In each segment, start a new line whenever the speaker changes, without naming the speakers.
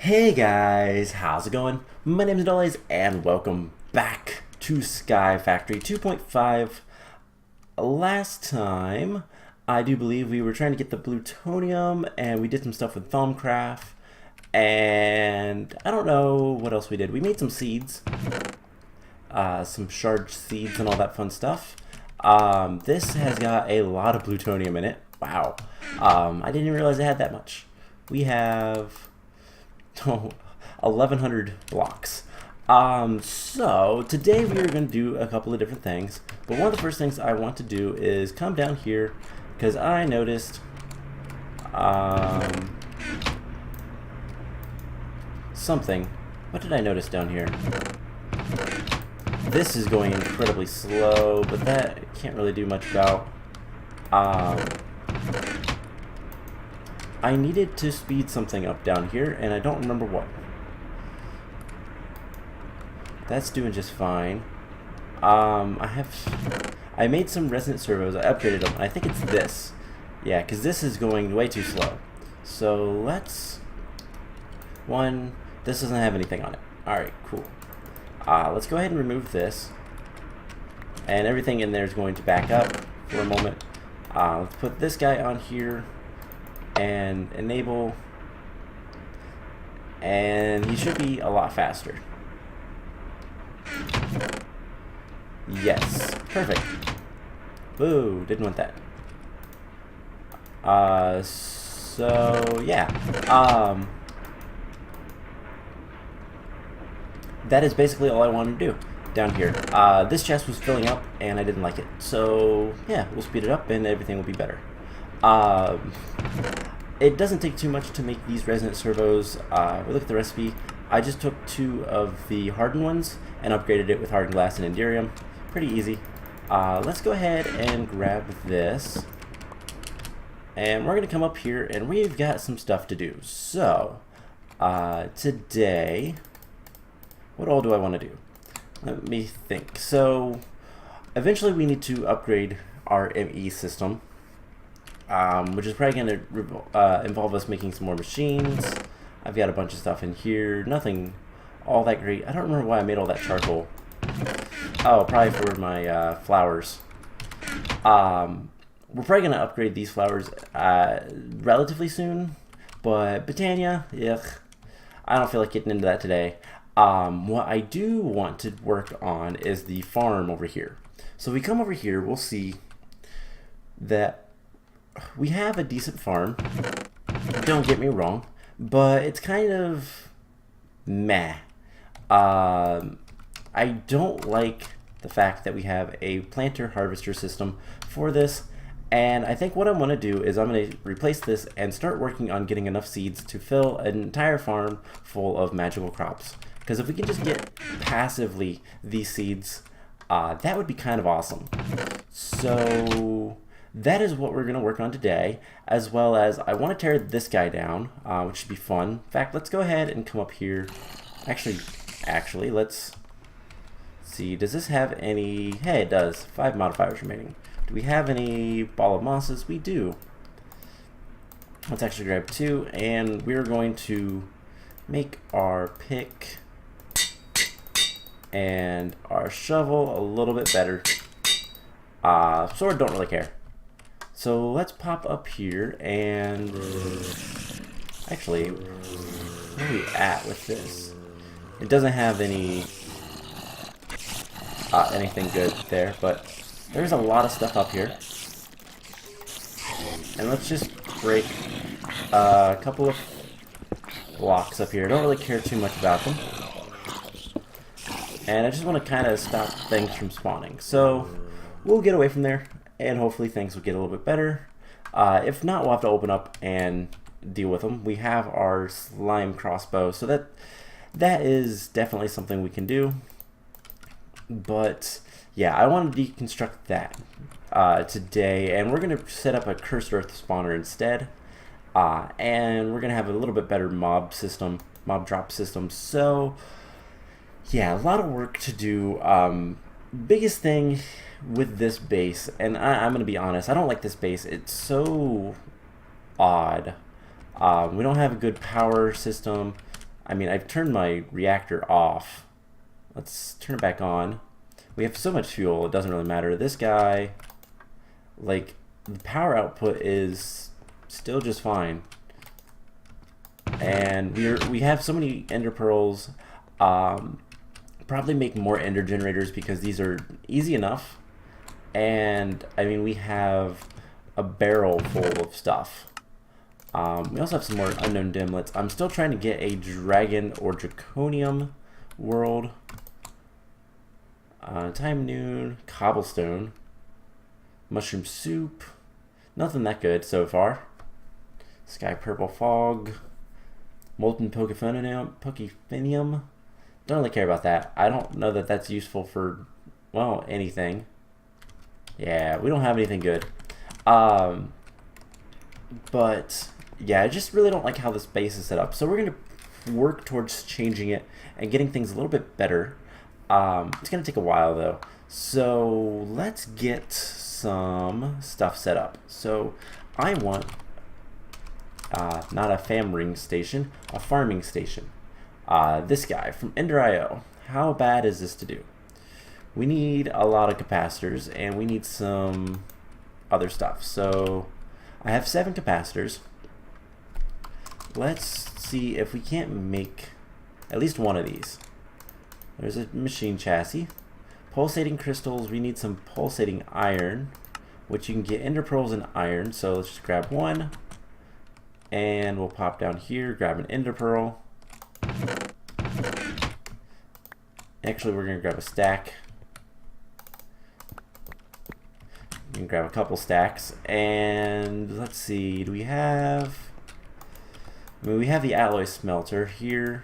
Hey guys, how's it going? My name is Dollies and welcome back to Sky Factory 2.5. Last time, I do believe we were trying to get the plutonium and we did some stuff with Thaumcraft and I don't know what else we did. We made some seeds, some shard seeds and all that fun stuff. This has got a lot of plutonium in it. Wow. I didn't even realize it had that much. We have 1,100 blocks. So today we are going to do a couple of different things, but one of the first things I want to do is come down here because I noticed something. What did I notice down here? This is going incredibly slow, but that I can't really do much about. I needed to speed something up down here, and I don't remember what. That's doing just fine. I made some resonant servos. I upgraded them. I think it's this. Yeah, because this is going way too slow. So let's... This doesn't have anything on it. Alright, cool. Let's go ahead and remove this. And everything in there is going to back up for a moment. Let's put this guy on here and enable, and he should be a lot faster. Yes, perfect. Boo, didn't want that. So yeah, that is basically all I wanted to do down here. This chest was filling up and I didn't like it, so yeah, we'll speed it up and everything will be better. It doesn't take too much to make these resonant servos. We look at the recipe. I just took 2 of the hardened ones and upgraded it with hardened glass and enderium. Pretty easy. Let's go ahead and grab this. And we're going to come up here and we've got some stuff to do. So, today, what all do I want to do? Let me think. So, eventually we need to upgrade our ME system. Which is probably going to involve us making some more machines. I've got a bunch of stuff in here. Nothing all that great. I don't remember why I made all that charcoal. Oh, probably for my flowers. We're probably going to upgrade these flowers relatively soon. But Botania, ugh, I don't feel like getting into that today. What I do want to work on is the farm over here. So if we come over here, we'll see that we have a decent farm, don't get me wrong, but it's kind of meh. I don't like the fact that we have a planter harvester system for this, and I think what I'm going to do is I'm going to replace this and start working on getting enough seeds to fill an entire farm full of magical crops. Because if we can just get passively these seeds, that would be kind of awesome. So that is what we're going to work on today, as well as I want to tear this guy down, which should be fun. In fact, let's go ahead and come up here. Actually, let's see. Does this have any? Hey, it does. 5 modifiers remaining. Do we have any ball of mosses? We do. Let's actually grab 2, and we're going to make our pick and our shovel a little bit better. Sword, don't really care. So let's pop up here and actually, where are we at with this? It doesn't have any anything good there, but there's a lot of stuff up here. And let's just break a couple of blocks up here. I don't really care too much about them. And I just want to kind of stop things from spawning. So we'll get away from there, and hopefully things will get a little bit better. If not, we'll have to open up and deal with them. We have our slime crossbow, so that is definitely something we can do. But yeah, I want to deconstruct that today, and we're going to set up a cursed earth spawner instead. And we're going to have a little bit better mob drop system. So yeah, a lot of work to do. Biggest thing with this base, and I'm going to be honest, I don't like this base. It's so odd. We don't have a good power system. I mean, I've turned my reactor off. Let's turn it back on. We have so much fuel, it doesn't really matter. This guy, like, the power output is still just fine. And we have so many ender pearls. Probably make more ender generators because these are easy enough. And I mean, we have a barrel full of stuff. We also have some more unknown dimlets. I'm still trying to get a dragon or draconium world. Time noon, cobblestone, mushroom soup. Nothing that good so far. Sky purple fog, molten pokefinium. Don't really care about that. I don't know that that's useful for, well, anything. Yeah, we don't have anything good. But yeah, I just really don't like how this base is set up. So we're gonna work towards changing it and getting things a little bit better. It's gonna take a while though. So let's get some stuff set up. So I want not a farming station, a farming station. This guy from Ender.io. How bad is this to do? We need a lot of capacitors and we need some other stuff. So I have 7 capacitors. Let's see if we can't make at least one of these. There's a machine chassis. Pulsating crystals, we need some pulsating iron, which you can get ender pearls and iron. So let's just grab one. And we'll pop down here, grab an ender pearl. Actually, we're going to grab a stack. You can grab a couple stacks. And let's see, do we have... I mean, we have the alloy smelter here.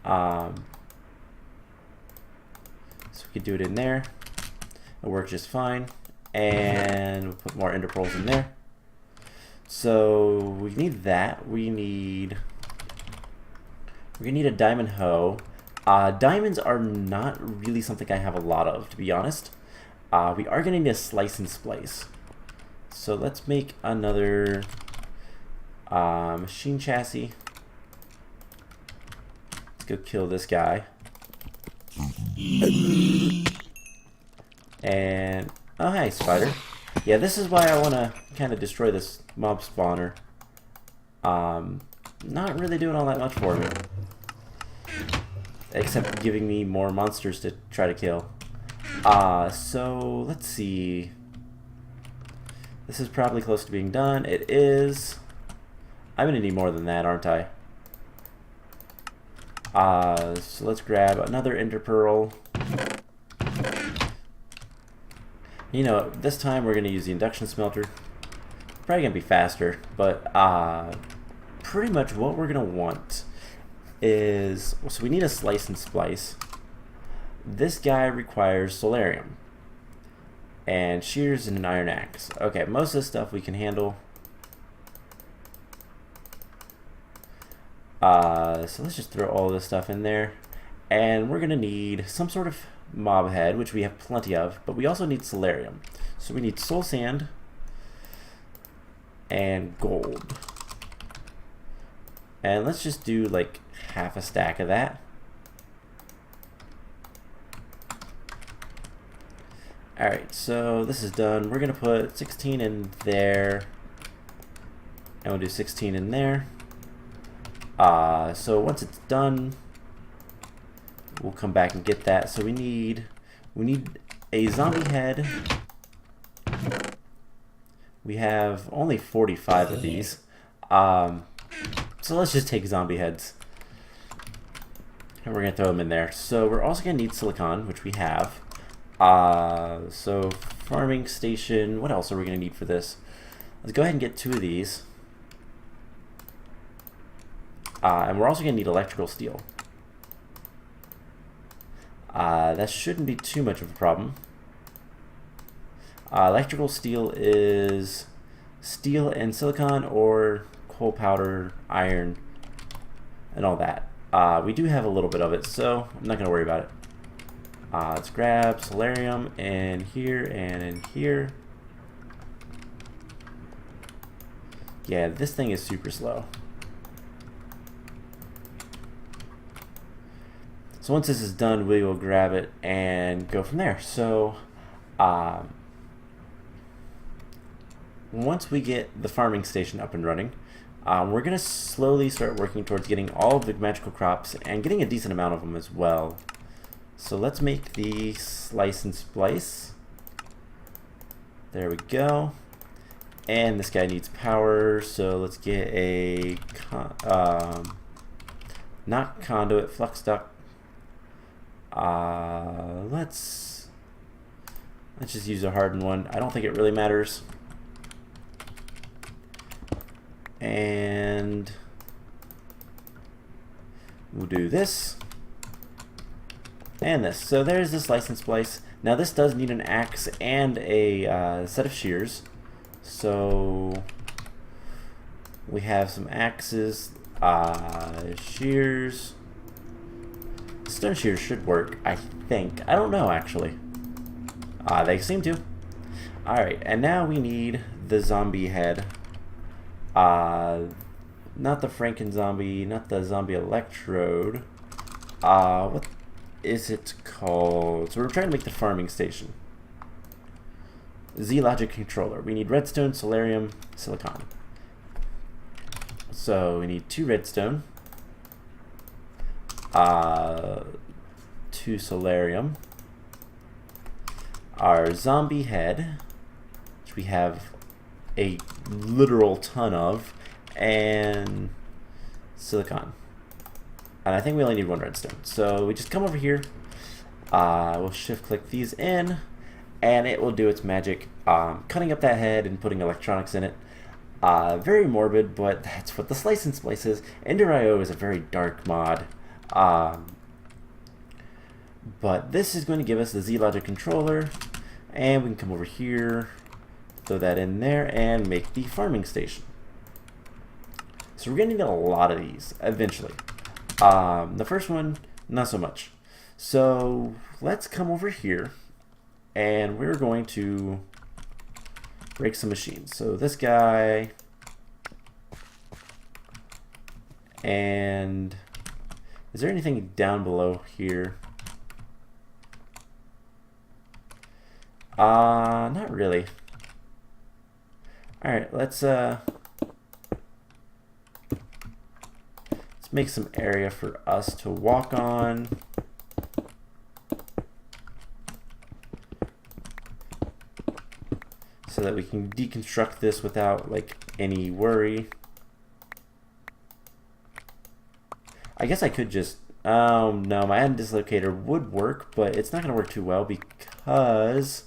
So we could do it in there. It'll work just fine. And we'll put more ender pearls in there. So we need that. We're gonna need a diamond hoe. Diamonds are not really something I have a lot of, to be honest. We are gonna need a slice and splice. So let's make another machine chassis. Let's go kill this guy. And oh, hey, spider. Yeah, this is why I want to kind of destroy this mob spawner. Not really doing all that much for me, except giving me more monsters to try to kill. So let's see. This is probably close to being done. It is. I'm gonna need more than that, aren't I? So let's grab another ender pearl. You know, this time we're gonna use the induction smelter. Probably gonna be faster, but pretty much what we're gonna want is, so we need a slice and splice. This guy requires solarium and shears and an iron axe. Okay, most of this stuff we can handle. So let's just throw all this stuff in there, and we're gonna need some sort of mob head, which we have plenty of, but we also need solarium. So we need soul sand and gold. And let's just do like half a stack of that. Alright, so this is done. We're gonna put 16 in there, and we'll do 16 in there. So once it's done, we'll come back and get that. So we need a zombie head. We have only 45 of these. So let's just take zombie heads. And we're going to throw them in there. So we're also going to need silicon, which we have. So farming station. What else are we going to need for this? Let's go ahead and get 2 of these. And we're also going to need electrical steel. That shouldn't be too much of a problem. Electrical steel is steel and silicon, or coal powder, iron, and all that. We do have a little bit of it, so I'm not going to worry about it. Let's grab solarium in here and in here. Yeah, this thing is super slow. So once this is done, we will grab it and go from there. So once we get the farming station up and running, we're going to slowly start working towards getting all of the magical crops and getting a decent amount of them as well. So let's make the slice and splice. There we go. And this guy needs power, so let's get a not conduit, flux duct. Let's just use a hardened one. I don't think it really matters. And we'll do this and this. So there's this slice and splice. Now this does need an axe and a set of shears. So we have some axes, shears. Stone shears should work, I think. I don't know actually. They seem to. Alright, and now we need the zombie head. Not the Franken zombie, not the zombie electrode. What is it called? So we're trying to make the farming station. Z-Logic controller. We need redstone, solarium, silicon. So we need 2 redstone, 2 solarium, our zombie head, which we have a literal ton of, and silicon. And I think we only need 1 redstone. So we just come over here, we'll shift click these in, and it will do its magic, cutting up that head and putting electronics in it. Very morbid, but that's what the slice and splice is. Ender.io is a very dark mod. But this is going to give us the Z-Logic controller, and we can come over here, throw that in there, and make the farming station. So we're going to need a lot of these eventually. The first one, not so much. So let's come over here, and we're going to break some machines. So this guy, and is there anything down below here? Not really. Alright, let's make some area for us to walk on. So that we can deconstruct this without like any worry. I guess I could just, no, my end dislocator would work, but it's not going to work too well because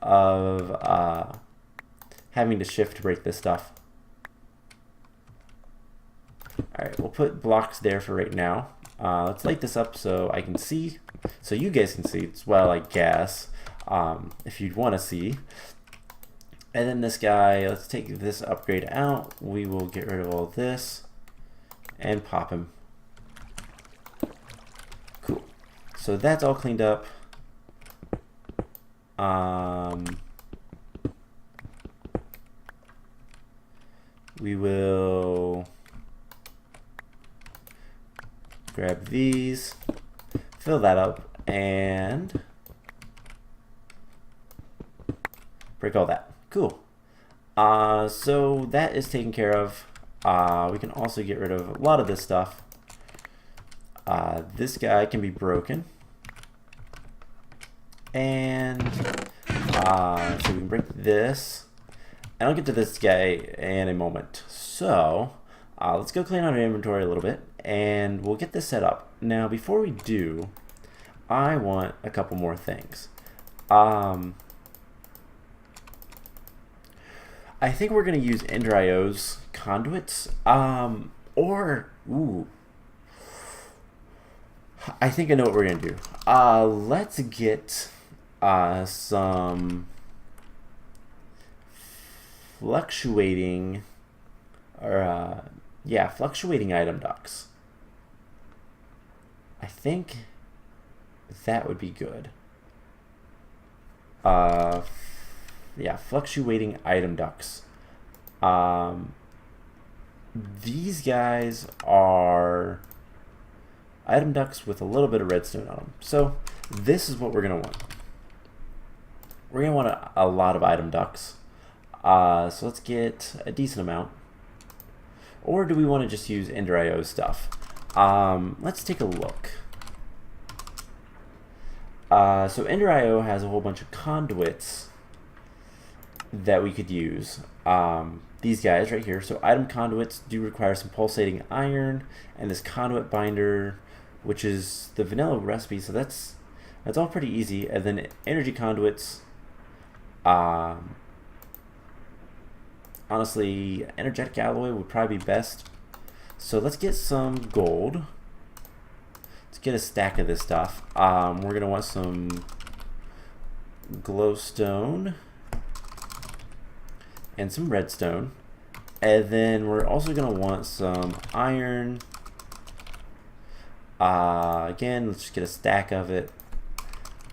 of having to shift to break this stuff. Alright, we'll put blocks there for right now. Let's light this up so I can see, so you guys can see as well, I guess, if you'd want to see. And then this guy, let's take this upgrade out. We will get rid of all this and pop him. Cool. So that's all cleaned up. We will grab these, fill that up, and break all that. Cool. So that is taken care of. We can also get rid of a lot of this stuff. This guy can be broken. And so we can break this. And I'll get to this guy in a moment. So let's go clean out our inventory a little bit, and we'll get this set up. Now before we do, I want a couple more things. I think we're going to use Ender.io's conduits, ooh, I think I know what we're going to do. Let's get some fluctuating, fluctuating item ducts. I think that would be good. Yeah, fluctuating item ducts. These guys are item ducts with a little bit of redstone on them. So this is what we're going to want. We're going to want a lot of item ducts. So let's get a decent amount. Or do we want to just use Ender.io stuff? Let's take a look. So Ender.io has a whole bunch of conduits that we could use. These guys right here. So item conduits do require some pulsating iron and this conduit binder, which is the vanilla recipe. So that's all pretty easy. And then energy conduits. Honestly, energetic alloy would probably be best. So let's get some gold. Let's get a stack of this stuff. We're gonna want some glowstone and some redstone, and then we're also gonna want some iron. Again, let's just get a stack of it,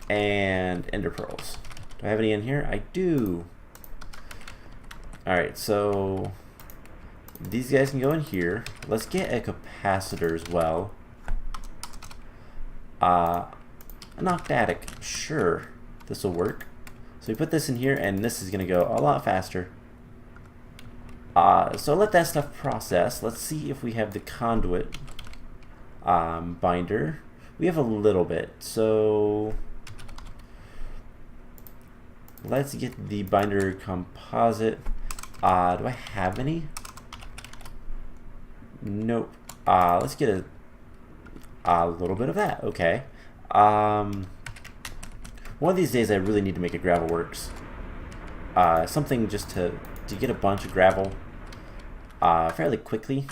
and ender pearls. Do I have any in here? I do. Alright, so these guys can go in here. Let's get a capacitor as well. A noctatic, sure, this will work. So we put this in here, and this is gonna go a lot faster. So let that stuff process. Let's see if we have the conduit binder. We have a little bit, so let's get the binder composite. Do I have any? Nope. Let's get a little bit of that. Okay. One of these days I really need to make a gravel works. Something just to get a bunch of gravel fairly quickly.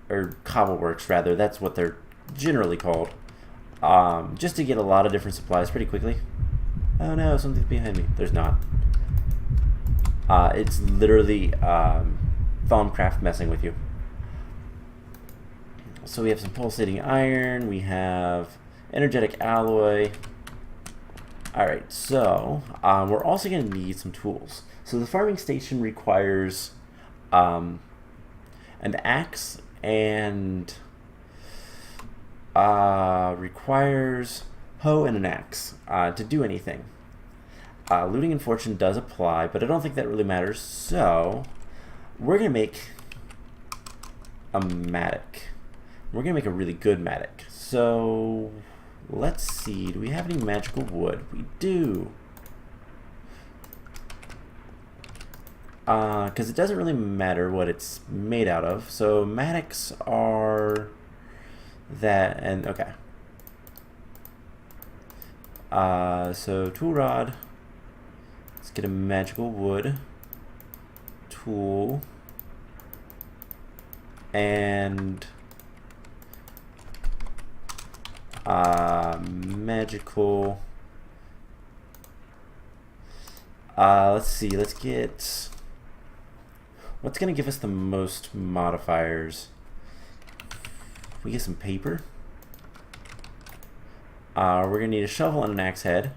Or cobble works rather, that's what they're generally called. Just to get a lot of different supplies pretty quickly. Oh no, something's behind me. There's not. It's literally Thaumcraft messing with you. So we have some pulsating iron, we have energetic alloy. Alright, so we're also going to need some tools. So the farming station requires an axe and requires hoe and an axe to do anything. Looting and fortune does apply, but I don't think that really matters. So we're going to make a mattock. We're going to make a really good mattock. So let's see. Do we have any magical wood? We do. Because it doesn't really matter what it's made out of. So mattocks are that, and okay. So tool rod. Let's get a magical wood tool and magical. Let's see. Let's get what's gonna give us the most modifiers. We get some paper. We're gonna need a shovel and an axe head.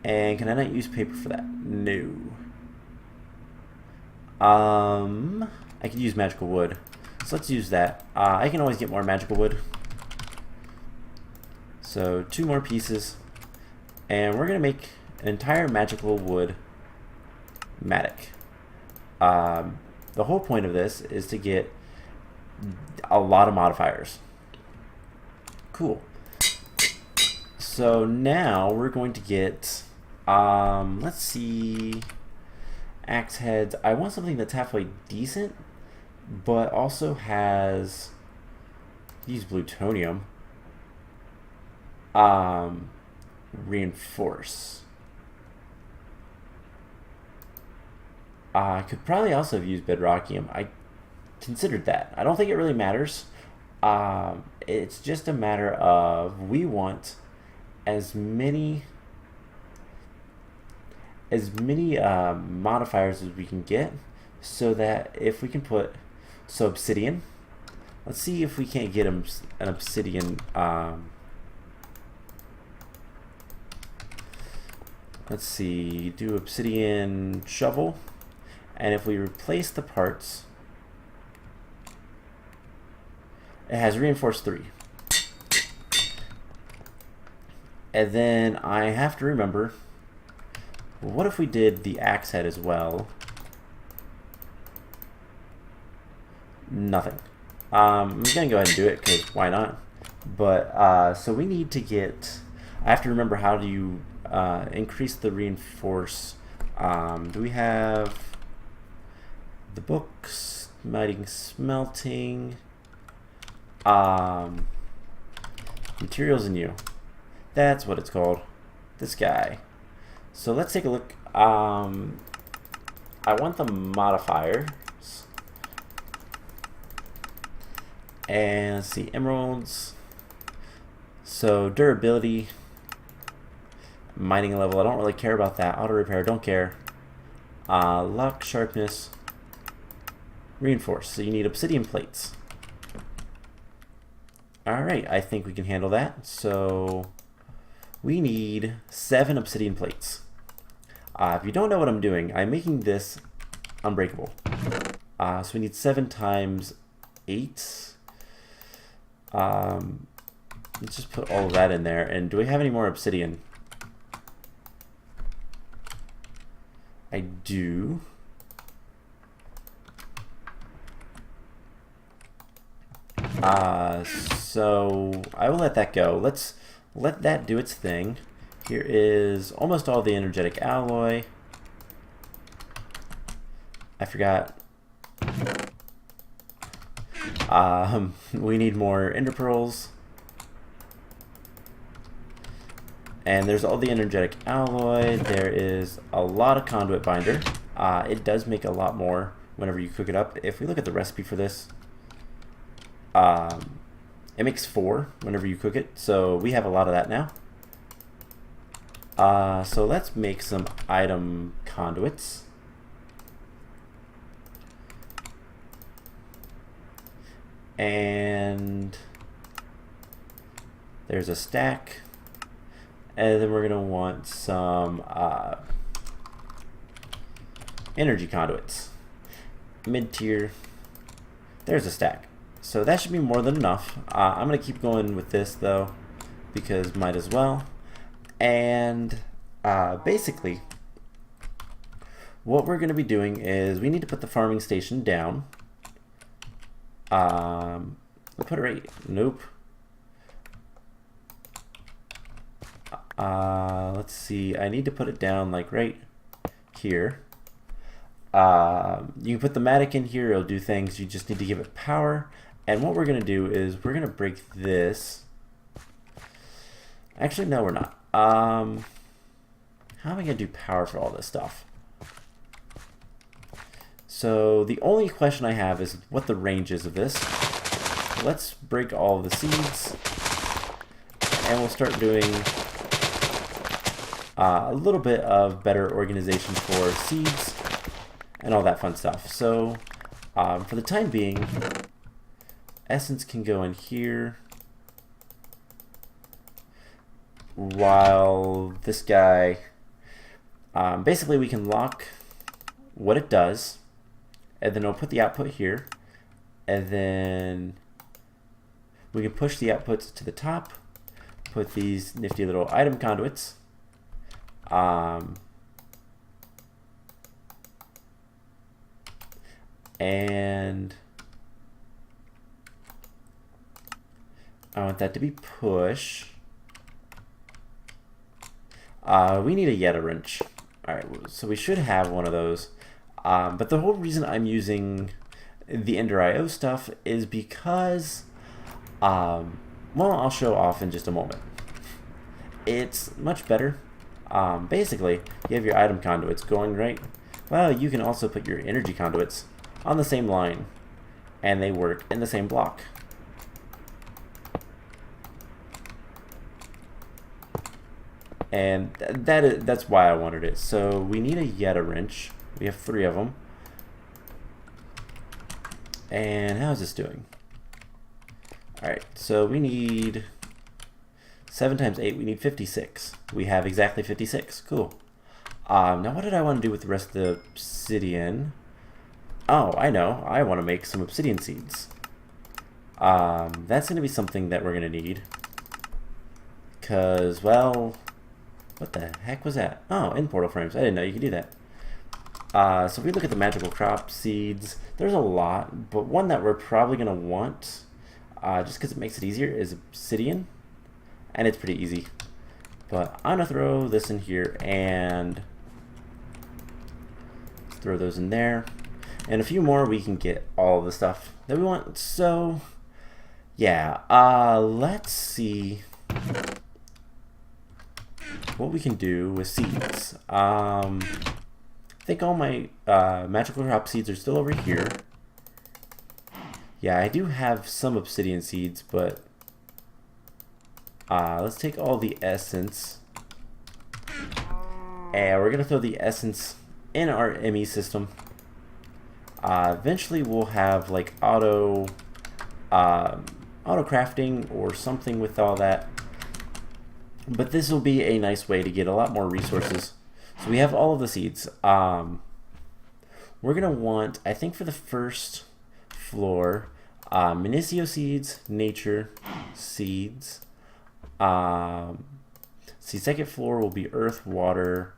And can I not use paper for that? No. I could use magical wood. So let's use that. I can always get more magical wood. So 2 more pieces. And we're going to make an entire magical wood mattock. The whole point of this is to get a lot of modifiers. Cool. So now we're going to get, let's see, axe heads. I want something that's halfway decent, but also has, use plutonium, reinforce. I could probably also have used bedrockium. I considered that. I don't think it really matters. It's just a matter of we want as many modifiers as we can get, so that if we can put obsidian, let's see if we can't get an obsidian. Let's see, do obsidian shovel, And if we replace the parts, it has reinforced 3. And then I have to remember, what if we did the axe head as well? Nothing. I'm going to go ahead and do it because why not? But so we need to get, I have to remember how to increase the reinforce. Do we have the books, mighty smelting, materials in you. That's what it's called. This guy. So let's take a look. I want the modifiers. And let's see, emeralds. So durability, mining level, I don't really care about that. Auto repair, don't care. Luck, sharpness, reinforce. So you need obsidian plates. Alright, I think we can handle that. So we need 7 obsidian plates. If you don't know what I'm doing, I'm making this unbreakable. So we need 7 times 8. Let's just put all of that in there. And do we have any more obsidian? I do. So I will let that go. Let's let that do its thing. Here is almost all the energetic alloy. I forgot. We need more ender pearls. And there's all the energetic alloy. There is a lot of conduit binder. It does make a lot more whenever you cook it up. If we look at the recipe for this, it makes 4 whenever you cook it. So we have a lot of that now. So let's make some item conduits. And there's a stack. And then we're going to want some energy conduits. Mid-tier. There's a stack. So that should be more than enough. I'm going to keep going with this though, because might as well. And basically, what we're going to be doing is we need to put the farming station down. We'll put it right. Nope. Let's see. I need to put it down like right here. You can put the matic in here. It'll do things. You just need to give it power. And what we're going to do is we're going to break this. Actually, no, we're not. How am I going to do power for all this stuff? So the only question I have is what the range is of this. Let's break all of the seeds. And we'll start doing a little bit of better organization for seeds and all that fun stuff. So for the time being, essence can go in here, while this guy, basically we can lock what it does, and then it'll put the output here, and then we can push the outputs to the top, put these nifty little item conduits, and I want that to be push. We need a Yeta wrench. Alright, so we should have one of those. But the whole reason I'm using the Ender IO stuff is because, well, I'll show off in just a moment. It's much better. Basically, you have your item conduits going right. Well, you can also put your energy conduits on the same line, and they work in the same block. And that's why I wanted it. So we need a Yeta wrench. We have 3 of them. And how is this doing? Alright, so we need 7 times 8, we need 56. We have exactly 56. Cool. Now what did I want to do with the rest of the obsidian? Oh, I know. I want to make some obsidian seeds. That's going to be something that we're going to need. Because, well, what the heck was that? Oh, in portal frames. I didn't know you could do that. So if we look at the magical crop seeds, there's a lot, but one that we're probably going to want, just because it makes it easier, is obsidian. And it's pretty easy. But I'm going to throw this in here and throw those in there. And a few more, we can get all the stuff that we want. So, yeah, let's see what we can do with seeds. I think all my magical crop seeds are still over here. Yeah, I do have some obsidian seeds, but let's take all the essence. And we're going to throw the essence in our ME system. Eventually we'll have like auto crafting or something with all that. But this will be a nice way to get a lot more resources. So we have all of the seeds. We're going to want, I think for the first floor, Minicio seeds, nature seeds. See, second floor will be earth, water,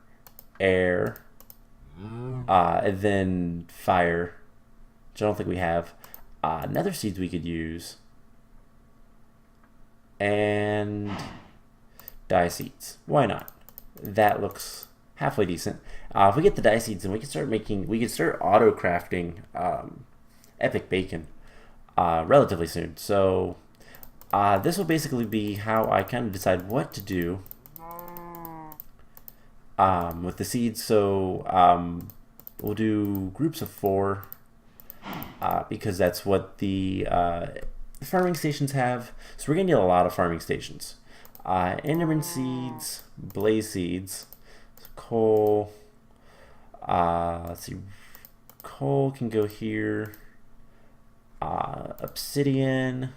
air, and then fire, which I don't think we have. Nether seeds we could use. And dye seeds. Why not? That looks halfway decent. If we get the dye seeds, then we can start auto crafting epic bacon relatively soon. So this will basically be how I kind of decide what to do with the seeds. So we'll do groups of 4 because that's what the farming stations have. So we're going to need a lot of farming stations. Enderman seeds, blaze seeds, coal. Let's see, coal can go here. Obsidian.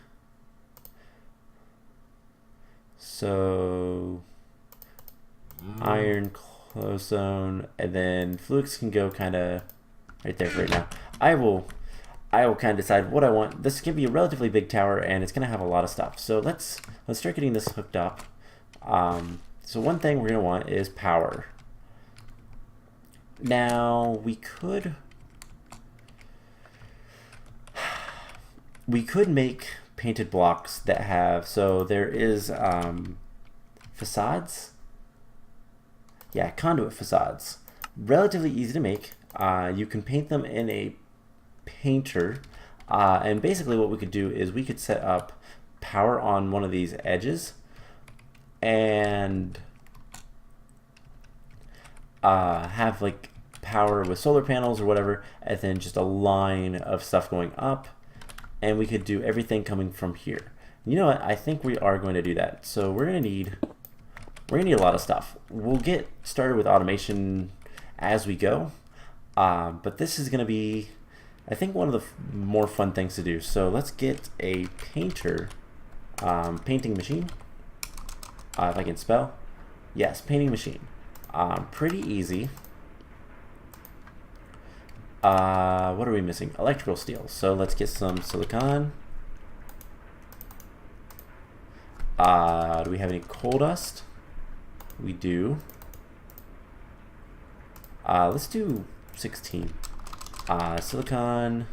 So iron, closestone, and then flux can go kind of right there for right now. I will kind of decide what I want. This can be a relatively big tower, and it's going to have a lot of stuff. So let's start getting this hooked up. So one thing we're going to want is power. Now we could make painted blocks that have, so there is facades. Yeah, conduit facades. Relatively easy to make. You can paint them in a painter, and basically what we could do is we could set up power on one of these edges and have like power with solar panels or whatever, and then just a line of stuff going up, and we could do everything coming from here. You know what? I think we are going to do that. So we're gonna need a lot of stuff. We'll get started with automation as we go, but this is gonna be, I think, one of the more fun things to do. So let's get a painter, painting machine. If I can spell, yes, painting machine. Pretty easy. What are we missing? Electrical steel. So let's get some silicon. Do we have any coal dust? We do. Let's do 16. Silicon.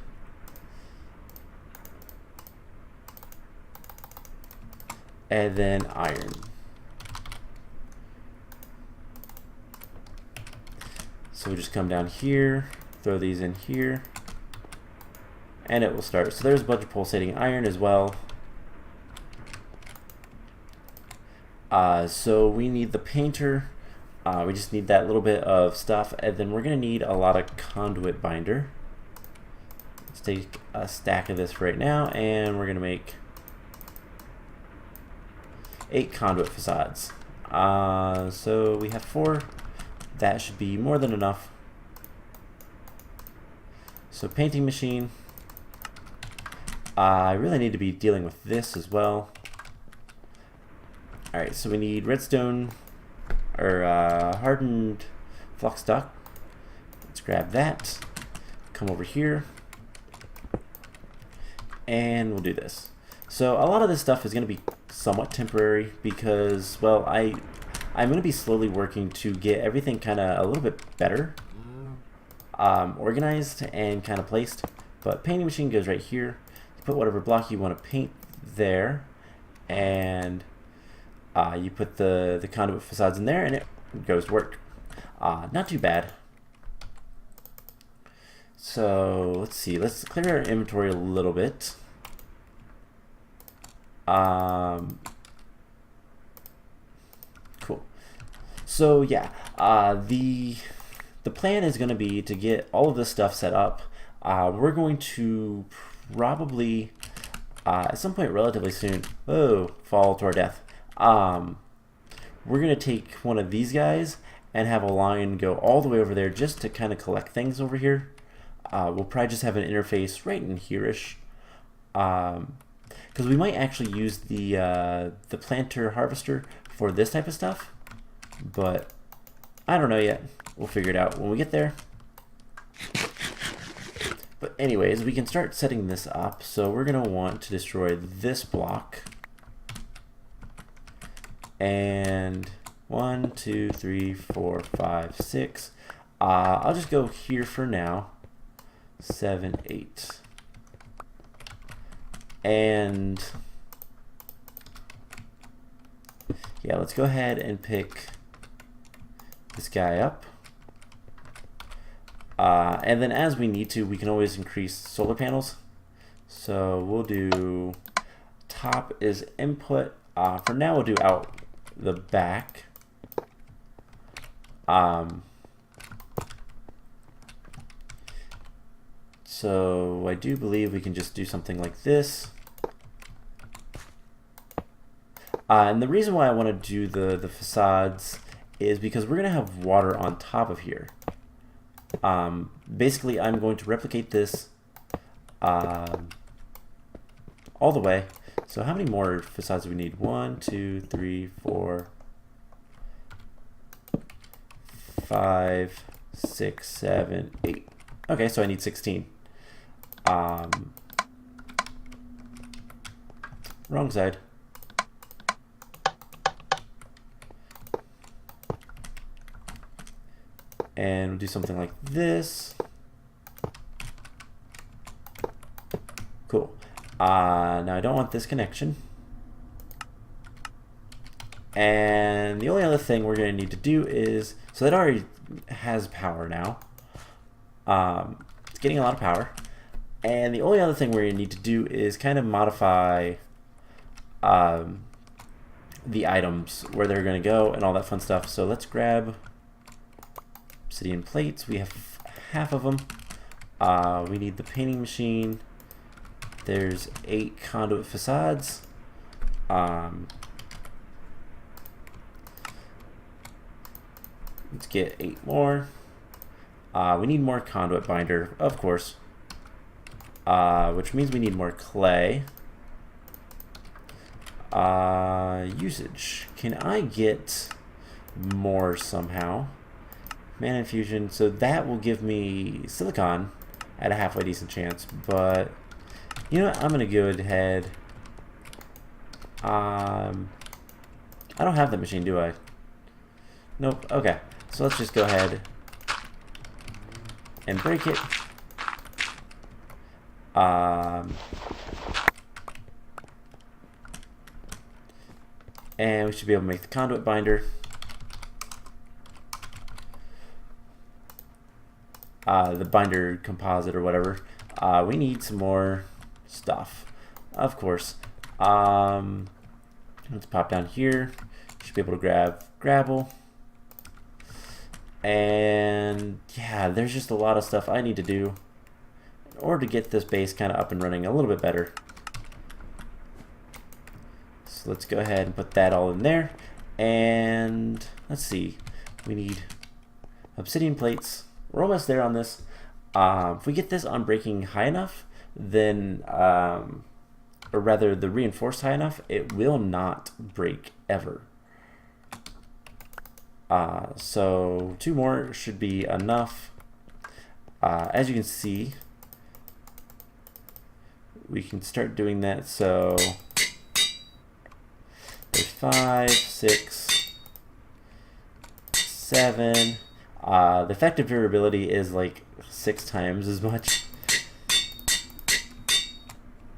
And then iron. So we just come down here, throw these in here, and it will start. So there's a bunch of pulsating iron as well. So we need the painter. We just need that little bit of stuff, and then we're going to need a lot of conduit binder. Let's take a stack of this right now, and we're going to make 8 conduit facades. So we have 4. That should be more than enough. So painting machine. I really need to be dealing with this as well. Alright, so we need redstone, or hardened flux duct. Let's grab that. come over here, and we'll do this. So a lot of this stuff is going to be somewhat temporary because, well, I'm going to be slowly working to get everything kind of a little bit better organized and kind of placed. But painting machine goes right here. You put whatever block you want to paint there, and you put the conduit facades in there, and it goes to work. Not too bad. So let's see. Let's clear our inventory a little bit. Cool. So yeah, the plan is going to be to get all of this stuff set up. We're going to probably at some point relatively soon, fall to our death. We're going to take one of these guys and have a line go all the way over there just to kind of collect things over here. We'll probably just have an interface right in here-ish. Because we might actually use the planter harvester for this type of stuff, but I don't know yet. We'll figure it out when we get there. But anyways, we can start setting this up. So we're going to want to destroy this block. And 1, 2, 3, 4, 5, 6. I'll just go here for now. 7, 8. And yeah, let's go ahead and pick this guy up. And then as we need to, we can always increase solar panels. So we'll do top is input. For now, we'll do out the back. So I do believe we can just do something like this. And the reason why I want to do the facades is because we're going to have water on top of here. Basically, I'm going to replicate this all the way. So how many more facades do we need? 1, 2, 3, 4, 5, 6, 7, 8. Okay, so I need 16. Wrong side. And we'll do something like this. Cool. Now I don't want this connection. And the only other thing we're going to need to do is, so that already has power now. It's getting a lot of power. And the only other thing we're going to need to do is kind of modify the items, where they're going to go and all that fun stuff. So let's grab obsidian plates. We have half of them. We need the painting machine. There's 8 conduit facades. Let's get 8 more. We need more conduit binder, of course, which means we need more clay. Usage. Can I get more somehow? Mana infusion. So that will give me silicon at a halfway decent chance. But you know what? I'm gonna go ahead. I don't have that machine, do I? Nope. Okay. So let's just go ahead and break it. And we should be able to make the conduit binder. The binder composite or whatever. We need some more stuff, of course. Let's pop down here. Should be able to grab gravel. And yeah, there's just a lot of stuff I need to do in order to get this base kind of up and running a little bit better. So let's go ahead and put that all in there. And let's see, we need obsidian plates. We're almost there on this. If we get this on breaking high enough, then, or rather the reinforced high enough, it will not break ever. So 2 more should be enough. As you can see, we can start doing that. So there's 5, 6, 7. The effective durability is like 6 times as much.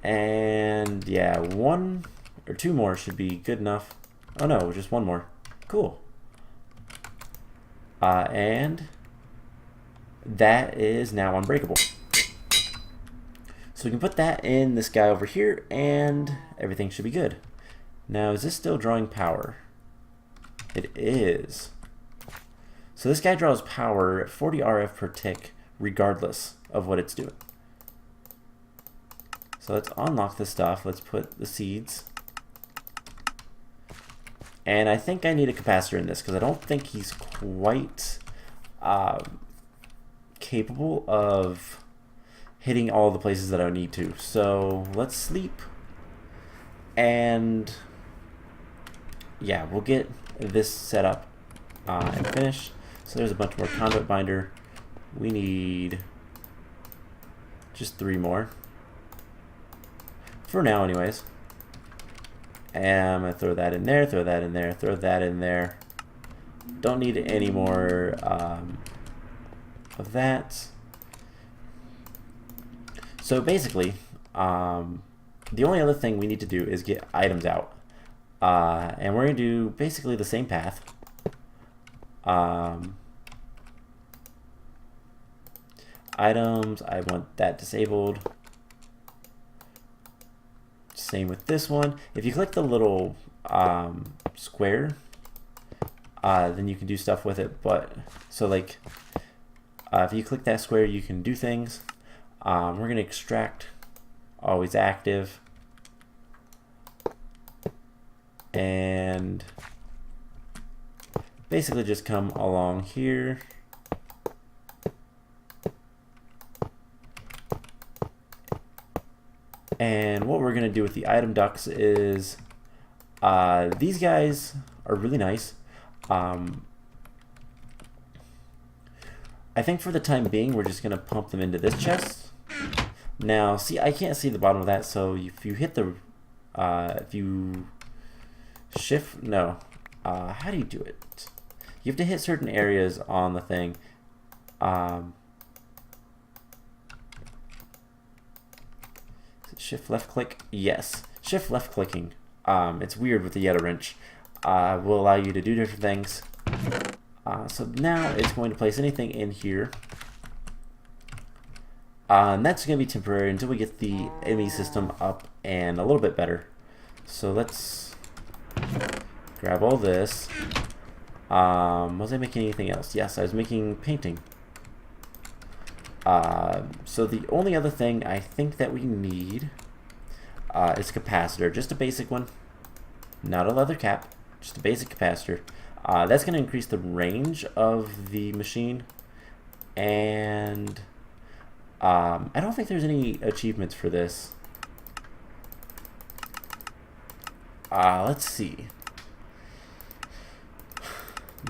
And yeah, 1 or 2 more should be good enough. Oh no, just 1 more. Cool. And that is now unbreakable. So we can put that in this guy over here and everything should be good. Now, is this still drawing power? It is. So this guy draws power at 40 RF per tick regardless of what it's doing. So let's unlock this stuff. Let's put the seeds. And I think I need a capacitor in this because I don't think he's quite capable of hitting all the places that I need to. So let's sleep. And yeah, we'll get this set up and finished. So there's a bunch more conduit binder. We need just 3 more. For now anyways. And I'm going to throw that in there, throw that in there, throw that in there. Don't need any more of that. So basically, the only other thing we need to do is get items out. And we're going to do basically the same path. Items, I want that disabled. Same with this one. If you click the little square, then you can do stuff with it. But so like, if you click that square, you can do things. We're going to extract, always active, and basically just come along here. And what we're going to do with the item ducts is these guys are really nice. I think for the time being, we're just going to pump them into this chest. Now, see, I can't see the bottom of that, so if you hit the, if you shift, no, how do you do it? You have to hit certain areas on the thing. Shift left click? Yes. Shift left clicking. It's weird with the Yeta wrench. Will allow you to do different things. So now it's going to place anything in here. And that's going to be temporary until we get the ME system up and a little bit better. So let's grab all this. Was I making anything else? Yes, I was making painting. So the only other thing I think that we need is a capacitor, just a basic one, not a leather cap, just a basic capacitor. That's going to increase the range of the machine, and I don't think there's any achievements for this. Let's see.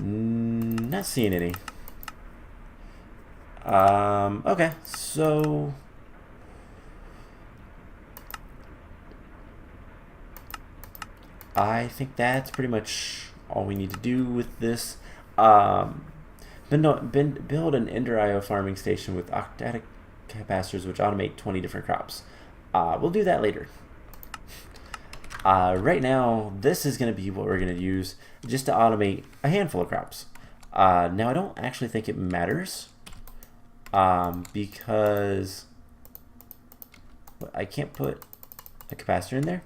Not seeing any. Okay, so I think that's pretty much all we need to do with this. Build an Ender IO farming station with octatic capacitors which automate 20 different crops. We'll do that later. Right now, this is going to be what we're going to use just to automate a handful of crops. Now, I don't actually think it matters. Because I can't put a capacitor in there.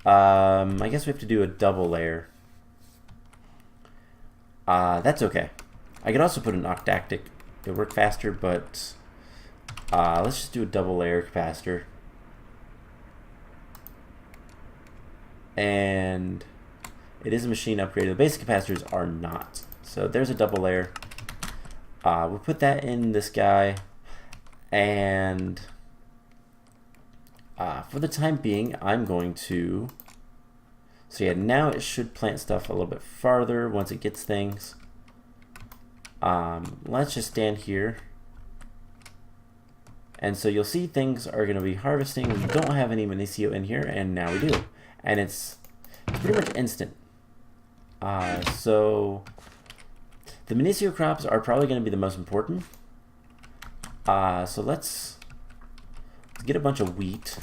I guess we have to do a double layer. That's okay. I could also put an octactic. It would work faster, but let's just do a double layer capacitor. And it is a machine upgrade. The basic capacitors are not. So there's a double layer. We'll put that in this guy, and for the time being, I'm going to, so yeah, now it should plant stuff a little bit farther once it gets things. Let's just stand here. And so you'll see things are going to be harvesting. We don't have any Minicio in here, and now we do. And it's pretty much instant. So the Minicio crops are probably going to be the most important. So let's get a bunch of wheat.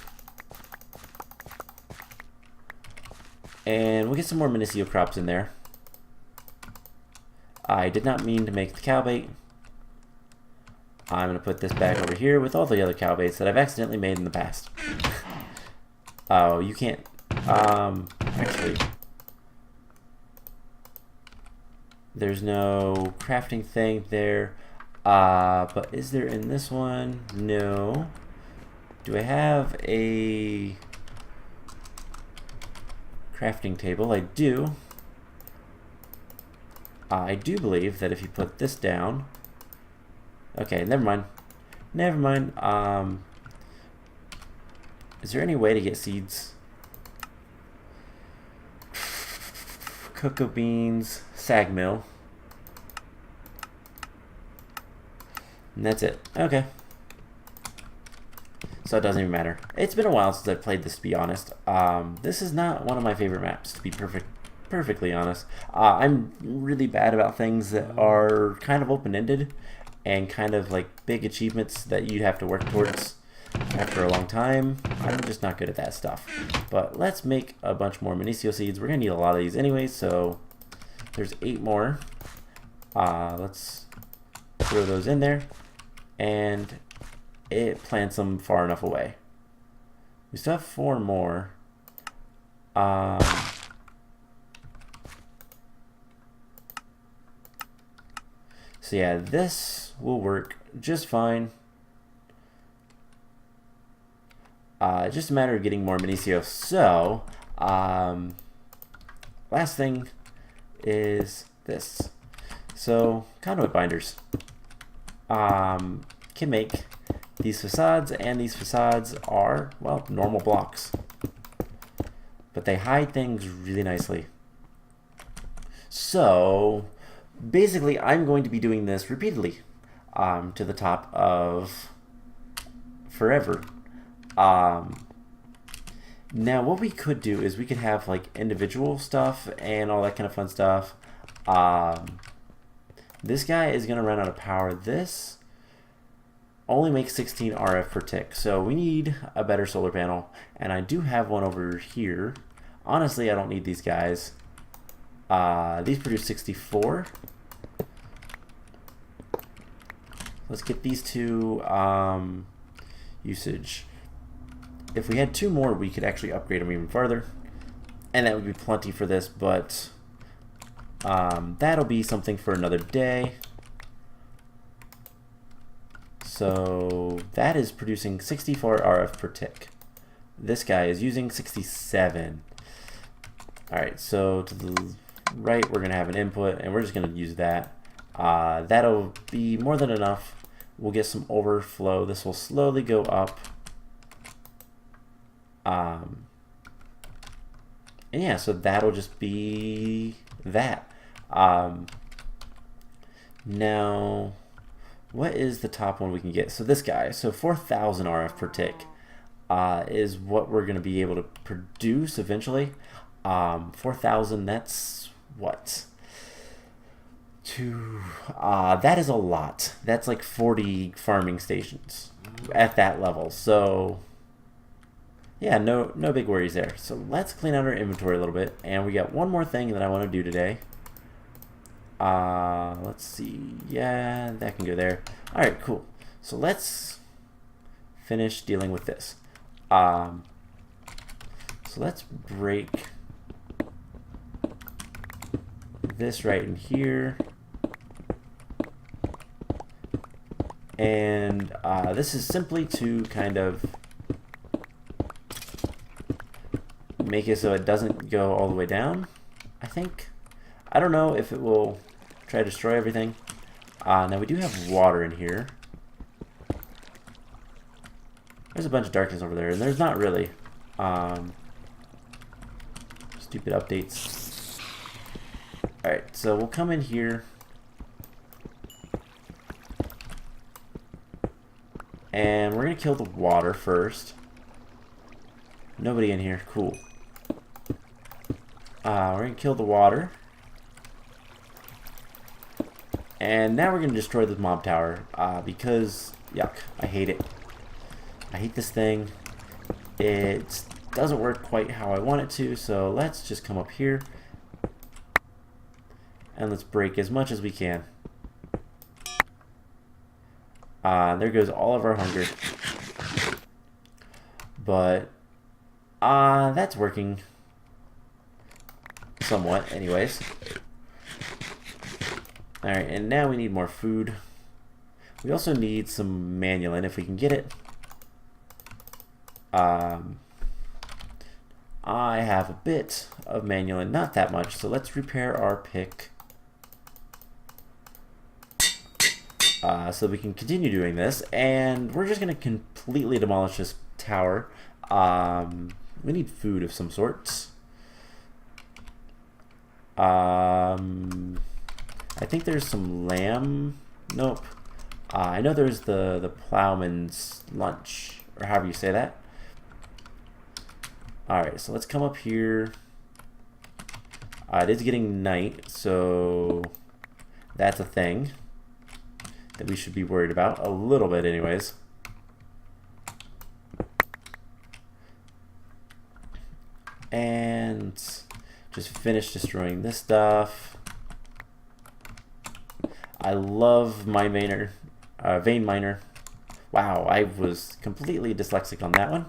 And we'll get some more Minicio crops in there. I did not mean to make the cow bait. I'm going to put this back over here with all the other cow baits that I've accidentally made in the past. Oh, you can't... actually... There's no crafting thing there. But is there in this one? No. Do I have a crafting table? I do. I do believe that if you put this down... Okay, never mind. Never mind. Is there any way to get seeds? Cocoa beans, sag mill. And that's it. Okay. So it doesn't even matter. It's been a while since I've played this, to be honest. This is not one of my favorite maps, to be perfectly honest. I'm really bad about things that are kind of open-ended and kind of like big achievements that you have to work towards after a long time. I'm just not good at that stuff. But let's make a bunch more Minicio seeds. We're going to need a lot of these anyway, so there's 8 more. Let's throw those in there. And it plants them far enough away. We still have 4 more. So yeah, this will work just fine. Just a matter of getting more Minicio. So, last thing is this. So, conduit binders. Can make these facades, and these facades are, well, normal blocks. But they hide things really nicely. So, basically, I'm going to be doing this repeatedly to the top of forever. Now what we could do is we could have like individual stuff and all that kind of fun stuff. This guy is going to run out of power. This only makes 16 RF per tick, so we need a better solar panel, and I do have one over here. Honestly, I don't need these guys. These produce 64. Let's get these 2 usage. If we had 2 more, we could actually upgrade them even farther, and that would be plenty for this, but that'll be something for another day. So that is producing 64 RF per tick. This guy is using 67. Alright, so to the right we're going to have an input, and we're just going to use that. That'll be more than enough. We'll get some overflow. This will slowly go up. And yeah, so that'll just be that. Now, what is the top one we can get? So this guy, so 4,000 RF per tick is what we're going to be able to produce eventually. 4,000, that's what? That is a lot. That's like 40 farming stations at that level. So yeah, no big worries there. So let's clean out our inventory a little bit, and we got one more thing that I want to do today. Let's see. Yeah, that can go there. All right, cool. So let's finish dealing with this. So let's break this right in here. And this is simply to kind of make it so it doesn't go all the way down, I think. I don't know if it will try to destroy everything. Now we do have water in here. There's a bunch of darkness over there, and there's not really. Stupid updates. Alright, so we'll come in here. And we're going to kill the water first. Nobody in here. Cool. We're going to kill the water. And now we're going to destroy the mob tower. Because, yuck, I hate it. I hate this thing. It doesn't work quite how I want it to, so let's just come up here. And let's break as much as we can. There goes all of our hunger. But that's working somewhat anyways. Alright, and now we need more food. We also need some manulin if we can get it. I have a bit of manulin, not that much, so let's repair our pick. So we can continue doing this, and we're just going to completely demolish this tower. We need food of some sorts. I think there's some lamb. Nope. I know there's the plowman's lunch, or however you say that. Alright, so let's come up here. It is getting night, so that's a thing that we should be worried about, a little bit anyways. And just finish destroying this stuff. I love my vein miner. Wow, I was completely dyslexic on that one.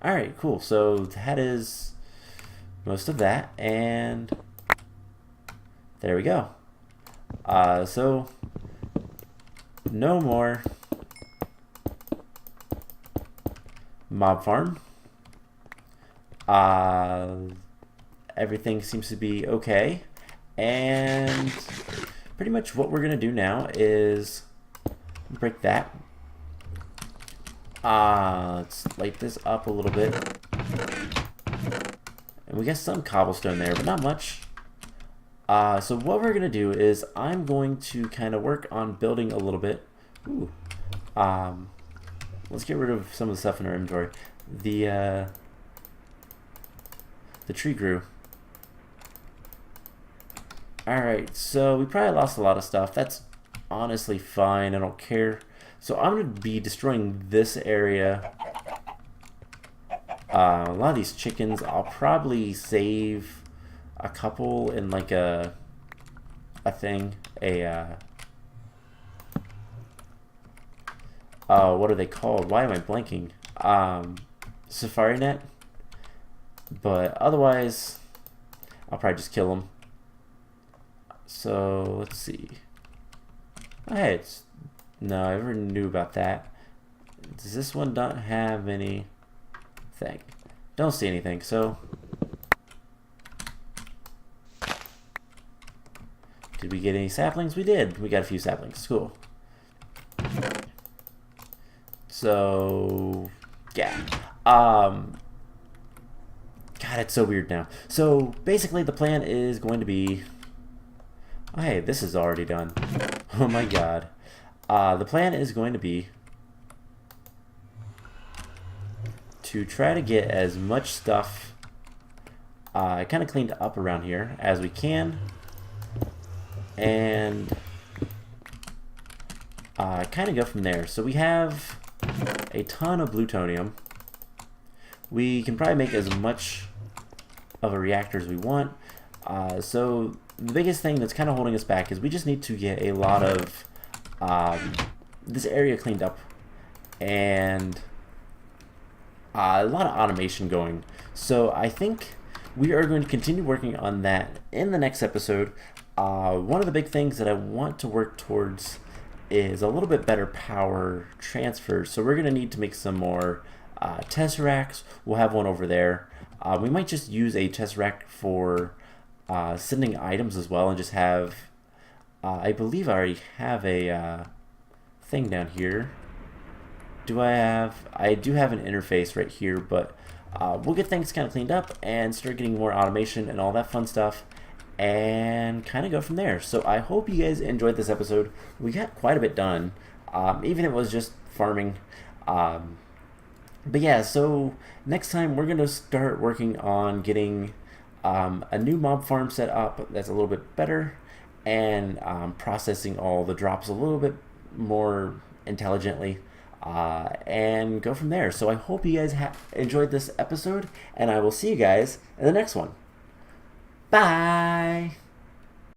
Alright, cool. So that is most of that, and there we go. So no more mob farm. Everything seems to be okay, and pretty much what we're gonna do now is break that. Let's light this up a little bit, and we got some cobblestone there, but not much. So what we're gonna do is I'm going to kind of work on building a little bit. Ooh. Let's get rid of some of the stuff in our inventory. The tree grew. Alright, so we probably lost a lot of stuff. That's honestly fine. I don't care. So I'm going to be destroying this area. A lot of these chickens, I'll probably save a couple in like a thing. What are they called? Why am I blanking? Safari net. But otherwise, I'll probably just kill them. So let's see. Oh, hey, no, I never knew about that. Does this one not have anything? Don't see anything. So did we get any saplings? We did. We got a few saplings. Cool. So yeah. God, it's so weird now. So basically the plan is going to be... Oh, hey, this is already done. Oh my god. The plan is going to be to try to get as much stuff kind of cleaned up around here as we can, and kind of go from there. So we have a ton of plutonium. We can probably make as much of a reactor as we want. So the biggest thing that's kind of holding us back is we just need to get a lot of this area cleaned up and a lot of automation going. So I think we are going to continue working on that in the next episode. One of the big things that I want to work towards is a little bit better power transfer. So we're going to need to make some more tesseracts. We'll have one over there. We might just use a tesseract for sending items as well, and just have I believe I already have a thing down here. Do I have? I do have an interface right here, but we'll get things kind of cleaned up and start getting more automation and all that fun stuff. and kind of go from there. So I hope you guys enjoyed this episode. We got quite a bit done, even if it was just farming. But yeah, so next time we're going to start working on getting a new mob farm set up that's a little bit better, and processing all the drops a little bit more intelligently, and go from there. So I hope you guys enjoyed this episode, and I will see you guys in the next one. Bye!